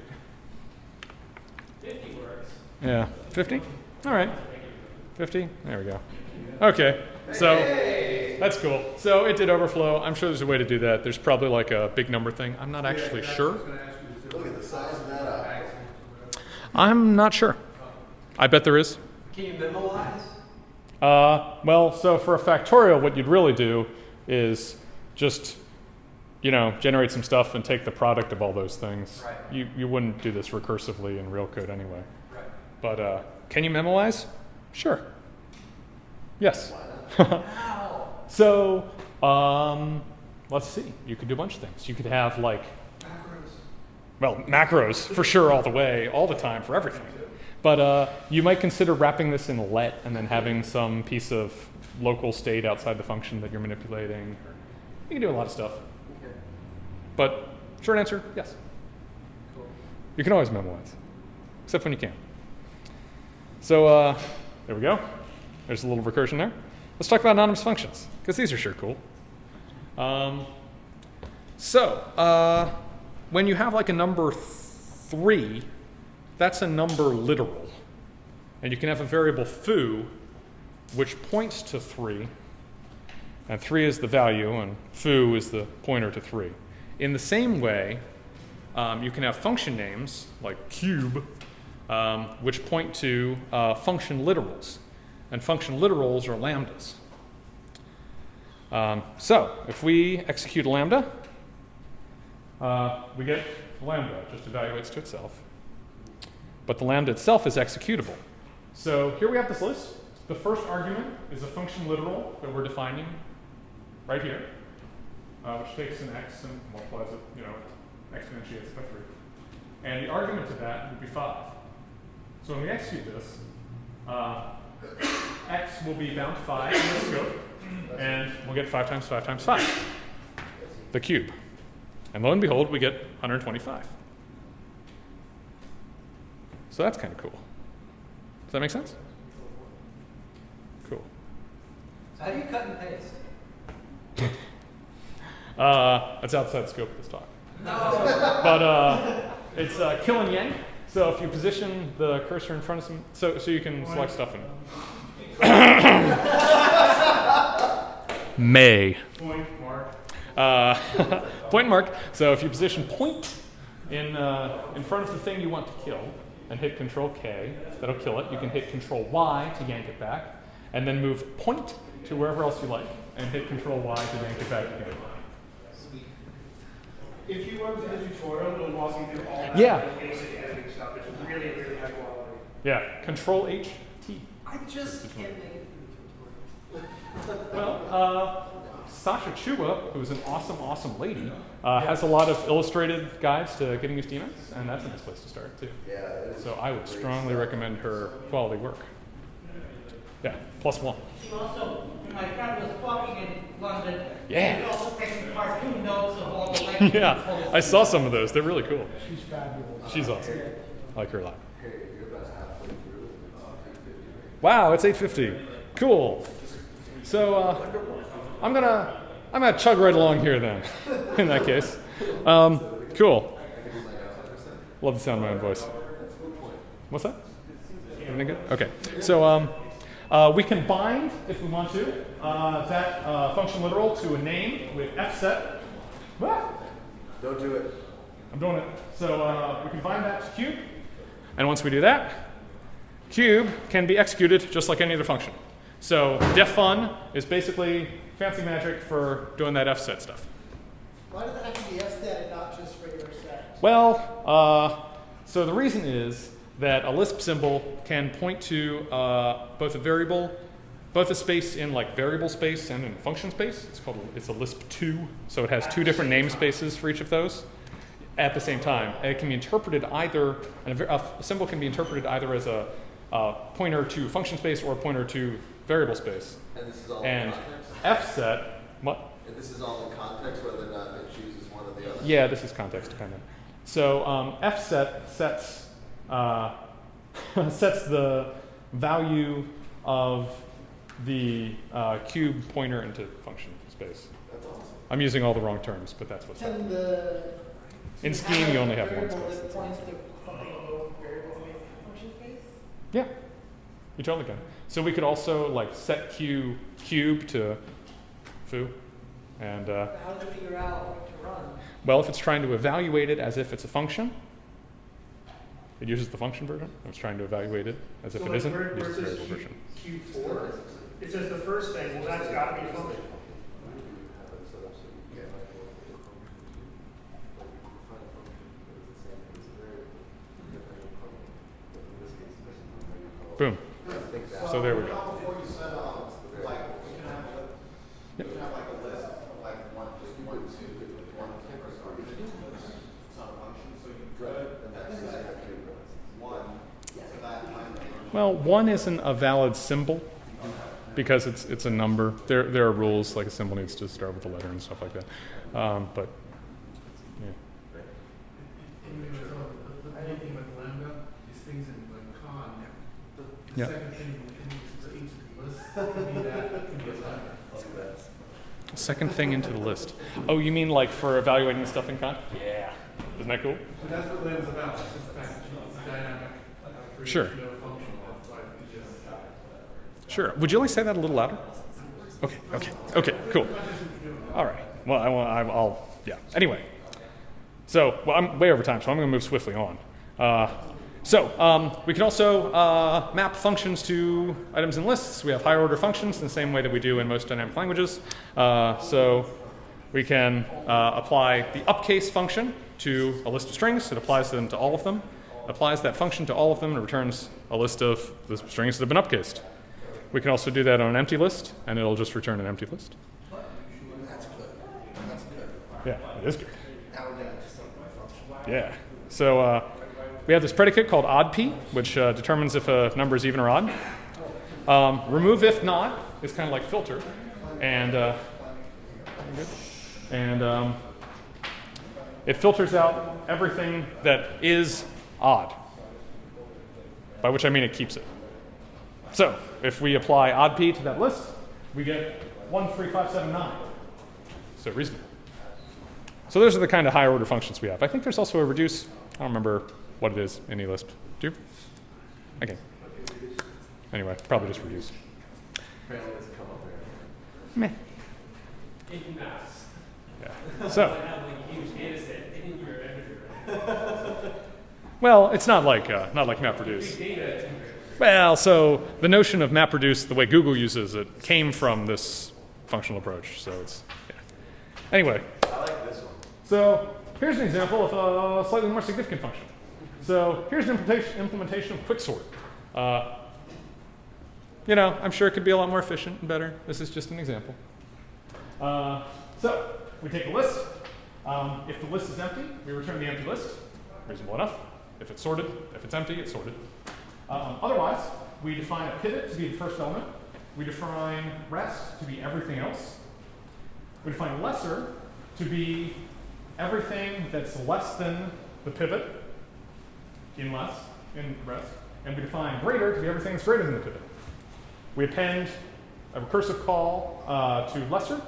50 works.
Yeah. 50? All right. 50? There we go. Okay. So that's cool. So it did overflow. I'm sure there's a way to do that. There's probably like a big number thing. I'm not actually sure.
Look at the size of that up.
I'm not sure. I bet there is.
Can you minimalize?
Well, so for a factorial, what you'd really do is just, generate some stuff and take the product of all those things.
Right.
You wouldn't do this recursively in real code anyway.
Right.
But can you memorize? Sure. Yes. So let's see. You could do a bunch of things. You could have macros for sure all the way, all the time for everything. But you might consider wrapping this in let and then having some piece of local state outside the function that you're manipulating. You can do a lot of stuff.
Okay.
But short answer, yes. You can always memorize, except when you can't. So there we go. There's a little recursion there. Let's talk about anonymous functions, because these are sure cool. When you have like a number 3, that's a number literal. And you can have a variable foo, which points to 3. And 3 is the value, and foo is the pointer to 3. In the same way, you can have function names, like cube, which point to function literals. And function literals are lambdas. So if we execute a lambda, we get lambda, it just evaluates to itself. But the lambda itself is executable. So here we have this list. The first argument is a function literal that we're defining right here, which takes an x and multiplies it, exponentiates by 3. And the argument to that would be 5. So when we execute this, x will be bound to 5 in the scope, and we'll get 5 times 5 times 5, the cube. And lo and behold, we get 125. So that's kind of cool. Does that make sense? Cool.
So how do you cut and paste?
That's outside the scope of this talk. But it's kill and yank. So if you position the cursor in front of some, so you can select stuff in May.
Point mark.
Point mark. So if you position point in front of the thing you want to kill and hit Control K, that'll kill it. You can hit Control Y to yank it back, and then move point to wherever else you like, and hit Control Y to yank it back again.
If you went to the tutorial, it'll walk you through all that basic editing stuff. It's really, really high quality.
Yeah, Control H T.
I just can't make it through the tutorial.
Well, Sasha Chua, who's an awesome, awesome lady, has a lot of illustrated guides to getting used to Emacs, and that's a nice place to start, too.
Yeah, it is
So I would
great
strongly
stuff.
recommend her quality work. Yeah, +1.
She also, when my friend was talking in London,
Yeah.
she also taking cartoon notes of all the languages.
Yeah, I saw some of those. They're really cool.
She's fabulous.
She's awesome. I like her a lot.
Hey, you're about halfway through. It's 8:50.
Wow, it's 8:50. Cool. So I'm gonna chug right along here then. In that case, cool. Love the sound of my own voice. What's that? Anything good? Okay. So we can bind, if we want to, that function literal to a name with fset. Ah!
Don't do it.
I'm doing it. So we can bind that to cube, and once we do that, cube can be executed just like any other function. So def fun is basically fancy magic for doing that fset stuff.
Why does it have to be F set and not just regular set?
Well, so the reason is that a Lisp symbol can point to both a variable, both a space in like variable space and in function space. It's a Lisp 2, so it has 2 different namespaces for each of those at the same time. And it can be interpreted either, and a symbol can be interpreted either as a pointer to function space or a pointer to variable space.
And this is all
And
in context?
fset, what?
And this is all in context, whether or not it chooses one or the other?
Yeah, this is context dependent. So fset sets sets the value of the cube pointer into function space.
That's awesome.
I'm using all the wrong terms, but that's what's happening.
Can the
In Scheme, you only have one
variable
space.
that points to something below variable space function space?
Yeah, you totally can. So we could also like set cube to foo, and
But how does it figure out what to run?
well, if it's trying to evaluate it as if it's a function, it uses the function version. If it's trying to evaluate it as if
So
it
like
isn't,
where
it
it
uses the
says
variable version.
Q4, it says the first thing, well, that's got to be a function.
Boom. So there we go.
Before you said, like, you can have like a list of like just one, two, first argument. It's not a function, so you could, that's one, so that might
Well, 1 isn't a valid symbol because it's a number. There are rules, like a symbol needs to start with a letter and stuff like that. But yeah.
Anything with lambda, these things in like con, the
Yeah.
second thing into the list can be that, can be a lambda.
Second thing into the list. Oh, you mean like for evaluating the stuff in con? Yeah. Isn't that cool?
So that's what lambda's about. It's just the fact that it's a dynamic.
Sure.
Function that's why it's just.
Sure. Would you like to say that a little louder? Okay, cool. All right. Well, I'll yeah. Anyway. So, well, I'm way over time, so I'm going to move swiftly on. We can also map functions to items and lists. We have higher order functions in the same way that we do in most dynamic languages. So we can apply the upcase function to a list of strings. It applies them to all of them. Applies that function to all of them and returns a list of the strings that have been upcased. We can also do that on an empty list, and it'll just return an empty list.
That's good. That's good.
Yeah, it is good.
Now we're getting to something functional.
Yeah. So we have this predicate called oddp, which determines if a number is even or odd. Remove if not is kind of like filter, and it filters out everything that is odd. By which I mean it keeps it. So if we apply oddp to that list, we get 1, 3, 5, 7, 9. So reasonable. So those are the kind of higher order functions we have. I think there's also a reduce. I don't remember what it is in Lisp. Do you? Okay. Anyway, probably just reduce.
Apparently it doesn't come up
Meh.
there.
Yeah. So. Well, it's not like MapReduce. Well, so the notion of MapReduce, the way Google uses it, came from this functional approach. So it's yeah. Anyway.
I like this one.
So here's an example of a slightly more significant function. So here's an implementation of quicksort. I'm sure it could be a lot more efficient and better. This is just an example. So we take a list. If the list is empty, we return the empty list. Reasonable enough. If it's sorted, if it's empty, it's sorted. Otherwise, we define a pivot to be the first element. We define rest to be everything else. We define lesser to be everything that's less than the pivot in rest. And we define greater to be everything that's greater than the pivot. We append a recursive call to lesser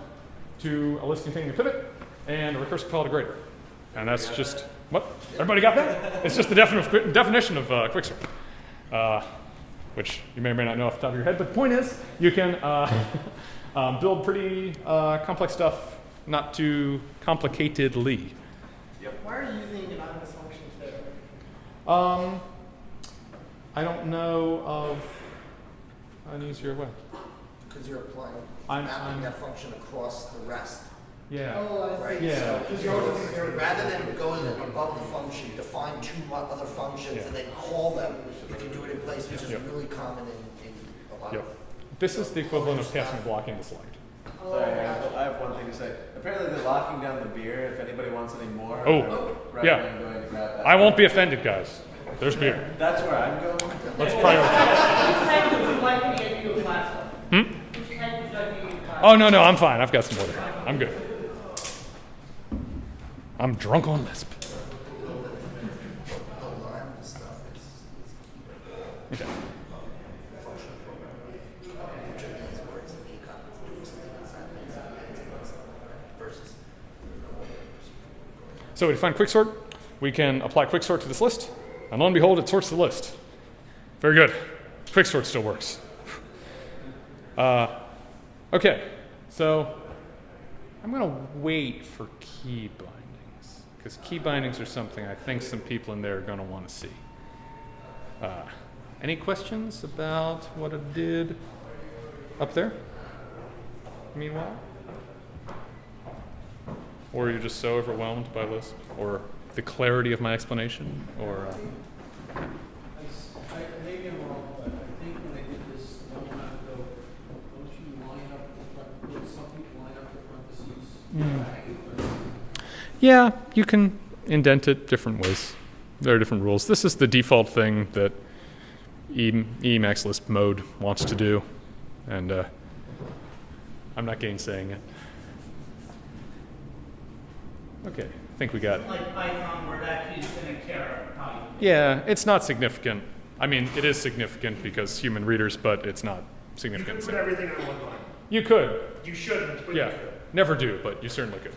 to a list containing a pivot, and a recursive call to greater. And that's just, what? Everybody got that? It's just the definition of quicksort, which you may or may not know off the top of your head. But the point is, you can build pretty complex stuff not too complicatedly.
Why are you using anonymous functions there?
I don't know of an easier way.
Because you're applying
mapping
that function across the rest.
Yeah.
Oh, I see.
Yeah.
Rather than going above the function, define two other functions and then call them, you can do it in place, which is really common in a lot of.
This is the equivalent of passing blocking to select.
Sorry, I have one thing to say. Apparently they're locking down the beer. If anybody wants any more,
Oh,
rather
yeah.
than going to grab that.
I won't be offended, guys. There's beer.
That's where I'm going.
Let's prioritize. Oh, no, I'm fine. I've got some water. I'm good. I'm drunk on Lisp. Okay. So we define quicksort. We can apply quicksort to this list, and lo and behold, it sorts the list. Very good. Quicksort still works. Okay, so I'm going to wait for key bindings, because key bindings are something I think some people in there are going to want to see. Any questions about what I did up there? Meanwhile? Or you're just so overwhelmed by Lisp, or the clarity of my explanation, or...
Maybe I'm wrong, but I think when I did this a long time ago, don't you line up some people line up the parentheses?
Yeah, you can indent it different ways. There are different rules. This is the default thing that Emacs Lisp mode wants to do, and I'm not gainsaying it. Okay, I think we got.
Like Python, where it actually is going to care how you.
Yeah, it's not significant. I mean, it is significant because human readers, but it's not
You
significant.
could put everything on one line.
You could.
You shouldn't, but
Yeah.
you could.
Never do, but you certainly could.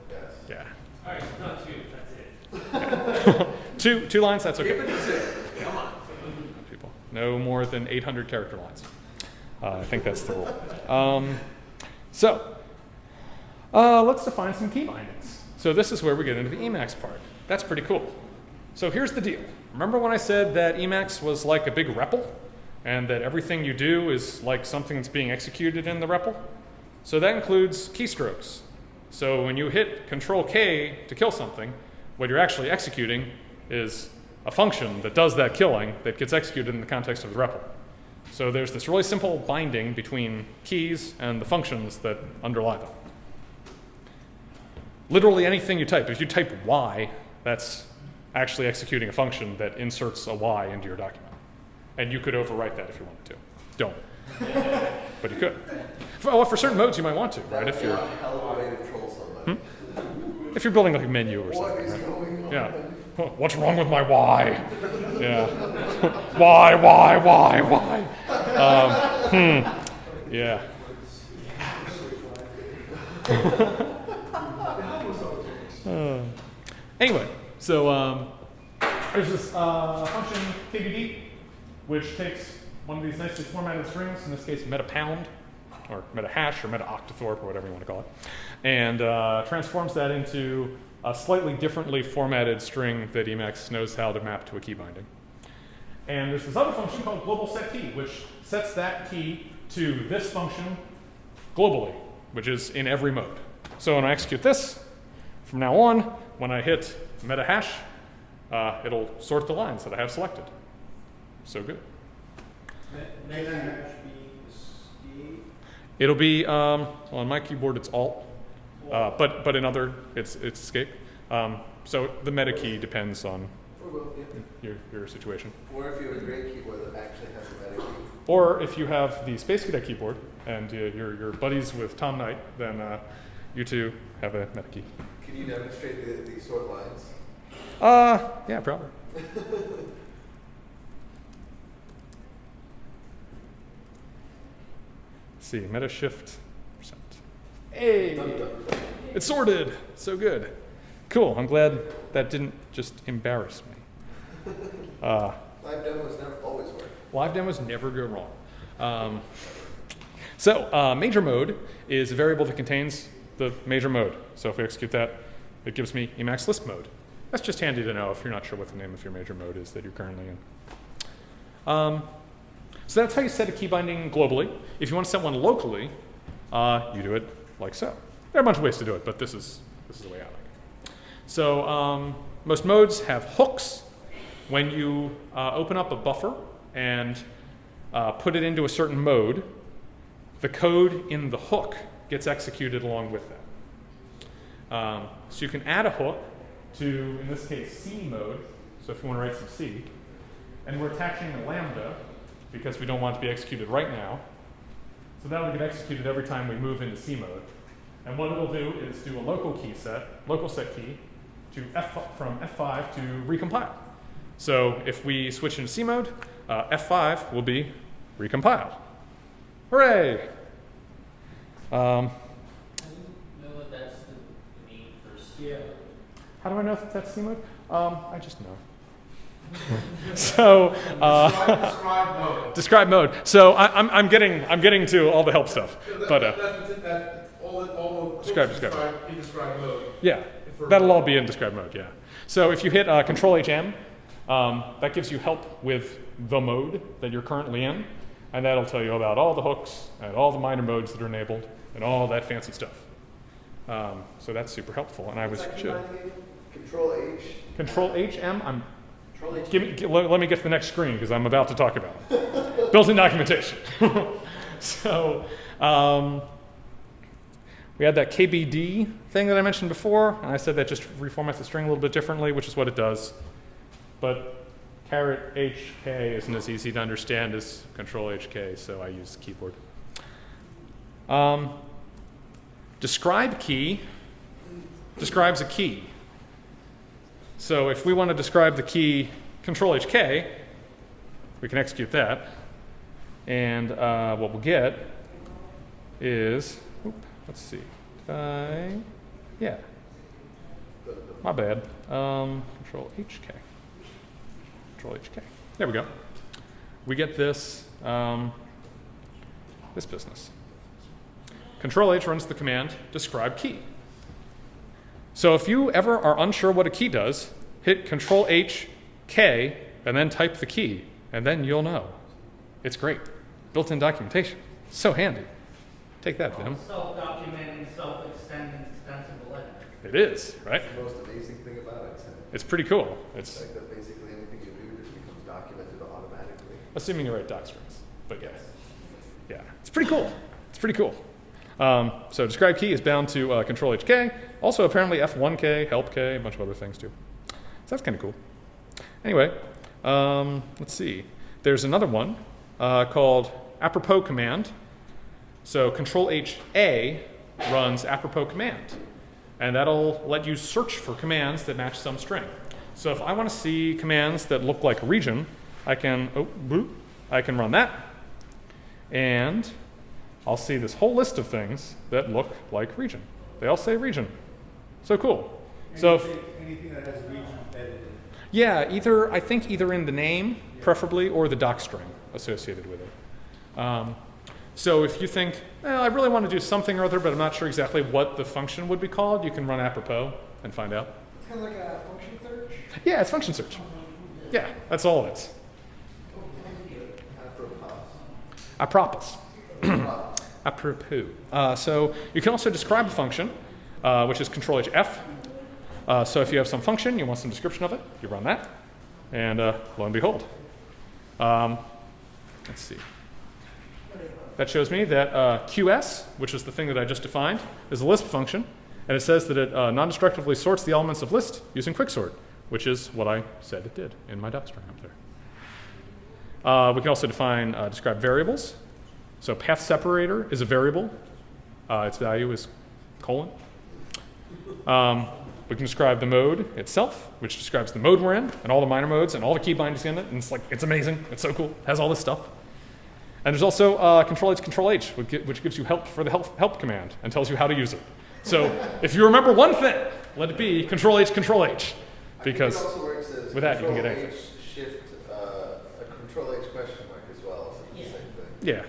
Yes.
Yeah.
All right, not two, that's it.
Two lines, that's okay.
Keep it to 6. Come on.
People. No more than 800 character lines. I think that's the rule. Let's define some key bindings. So this is where we get into the Emacs part. That's pretty cool. So here's the deal. Remember when I said that Emacs was like a big REPL? And that everything you do is like something that's being executed in the REPL? So that includes keystrokes. So when you hit Control-K to kill something, what you're actually executing is a function that does that killing that gets executed in the context of the REPL. So there's this really simple binding between keys and the functions that underlie them. Literally anything you type, if you type Y, that's actually executing a function that inserts a Y into your document. And you could overwrite that if you wanted to. Don't. But you could. For certain modes, you might want to, right? If you're,
Hell of a way to troll somebody.
if you're building like a menu or
What
something.
is
Right?
going on?
Yeah. What's wrong with my Y? Yeah. Why? Yeah. Anyway, so there's this function KBD, which takes one of these nicely formatted strings, in this case meta pound, or meta hash, or meta octothorpe, or whatever you want to call it, and transforms that into a slightly differently formatted string that Emacs knows how to map to a key binding. And there's this other function called global set key, which sets that key to this function globally, which is in every mode. So when I execute this, from now on, when I hit meta hash, it'll sort the lines that I have selected. So good.
Meta hash be escape.
It'll be, on my keyboard it's Alt, but in other, it's escape. So the meta key depends on your situation.
Or if you have a great keyboard that actually has a meta key.
Or if you have the Space Cadet keyboard and you're buddies with Tom Knight, then you two have a meta key.
Can you demonstrate the sort lines?
Yeah, probably. Let's see, meta shift %. Hey, it's sorted. So good. Cool. I'm glad that didn't just embarrass me.
Live demos never always work.
Live demos never go wrong. Major mode is a variable that contains the major mode. So if we execute that, it gives me Emacs Lisp mode. That's just handy to know if you're not sure what the name of your major mode is that you're currently in. So that's how you set a key binding globally. If you want to set one locally, you do it like so. There are a bunch of ways to do it, but this is the way I like it. So most modes have hooks. When you open up a buffer and put it into a certain mode, the code in the hook gets executed along with that. So you can add a hook to, in this case, C mode. So if you want to write some C, and we're attaching a lambda because we don't want it to be executed right now. So that'll get executed every time we move into C mode. And what it'll do is do a local set key to from F5 to recompile. So if we switch into C mode, F5 will be recompiled. Hooray!
How do you know what that's the name for scale?
How do I know if that's C mode? I just know. So
Describe mode.
describe mode. So I'm getting to all the help stuff, but
all
describe
in describe mode.
yeah, that'll all be in describe mode. Yeah. So if you hit Control-HM, that gives you help with the mode that you're currently in, and that'll tell you about all the hooks and all the minor modes that are enabled and all that fancy stuff. So that's super helpful, and I was
Control H.
Control-HM.
Control H.
Let me get to the next screen because I'm about to talk about it. Built-in documentation. So we had that KBD thing that I mentioned before, and I said that just reformats the string a little bit differently, which is what it does. But HK isn't as easy to understand as Control HK, so I use keyboard. Describe key describes a key. So if we want to describe the key Control HK, we can execute that. And what we'll get is, let's see, yeah, my bad. Control HK. Control HK. There we go. We get this, this business. Control H runs the command describe key. So if you ever are unsure what a key does, hit Control H, K, and then type the key, and then you'll know. It's great. Built-in documentation. So handy. Take that, Vim.
Self-documenting, self-extending, extensible editor.
It is, right?
That's the most amazing thing about it.
It's pretty cool. It's
like that basically anything you do just becomes documented automatically.
assuming you write doc strings, but yeah. Yeah, it's pretty cool. It's pretty cool. So describe key is bound to Control HK. Also apparently F1K, help K, a bunch of other things too. So that's kind of cool. Anyway, let's see. There's another one called apropos command. So Control HA runs apropos command. And that'll let you search for commands that match some string. So if I want to see commands that look like region, I can run that. And I'll see this whole list of things that look like region. They all say region. So cool.
Anything that has region embedded in it.
Yeah, I think either in the name, preferably, or the doc string associated with it. So if you think, well, I really want to do something or other, but I'm not sure exactly what the function would be called, you can run apropos and find out.
It's kind of like a function search?
Yeah, it's function search. Yeah, that's all it is. Apropos. Apropos. So you can also describe a function, which is Control HF. So if you have some function, you want some description of it, you run that, and lo and behold. Let's see. That shows me that QS, which is the thing that I just defined, is a Lisp function, and it says that it non-destructively sorts the elements of list using quicksort, which is what I said it did in my doc string up there. We can also define describe variables. So path separator is a variable. Its value is colon. We can describe the mode itself, which describes the mode we're in, and all the minor modes, and all the key bindings in it, and it's amazing. It's so cool. It has all this stuff. And there's also Control H, which gives you help for the help command and tells you how to use it. So if you remember one thing, let it be Control H, because with that you can get anything.
Shift a Control H question mark as well. So it's the same thing.
Yeah,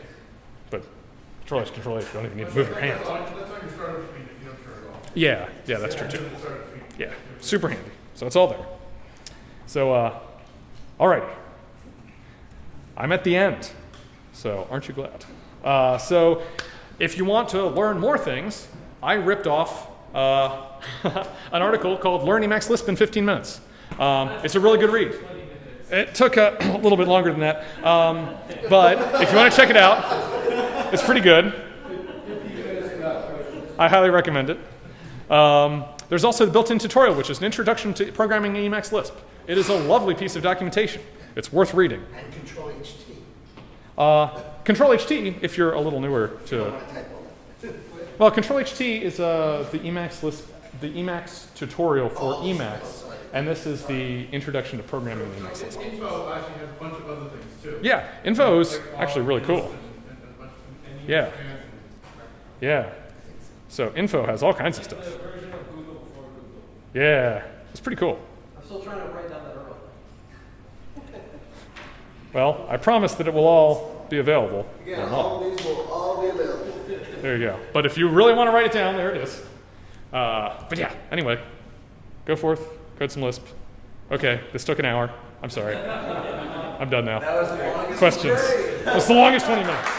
but Control H, you don't even need to move your hands.
That's on your startup screen if you don't turn it off.
Yeah, that's true too. Yeah, super handy. So it's all there. So, alrighty. I'm at the end. So aren't you glad? So if you want to learn more things, I ripped off an article called Learn Emacs Lisp in 15 minutes. It's a really good read. It took a little bit longer than that. But if you want to check it out, it's pretty good. I highly recommend it. There's also the built-in tutorial, which is an introduction to programming in Emacs Lisp. It is a lovely piece of documentation. It's worth reading.
And Control HT.
Control HT, if you're a little newer to. Well, Control HT is the Emacs Lisp, the Emacs tutorial for Emacs, and this is the introduction to programming in Emacs Lisp.
Info actually has a bunch of other things too.
Yeah, info is actually really cool. Yeah. Yeah. So info has all kinds of stuff. Yeah, it's pretty cool.
I'm still trying to write down that earlier.
Well, I promise that it will all be available.
Again, all of these will all be available.
There you go. But if you really want to write it down, there it is. But yeah, anyway, go forth, code some Lisp. Okay, this took an hour. I'm sorry. I'm done now.
That was the longest.
Questions? It's the longest 20 minutes.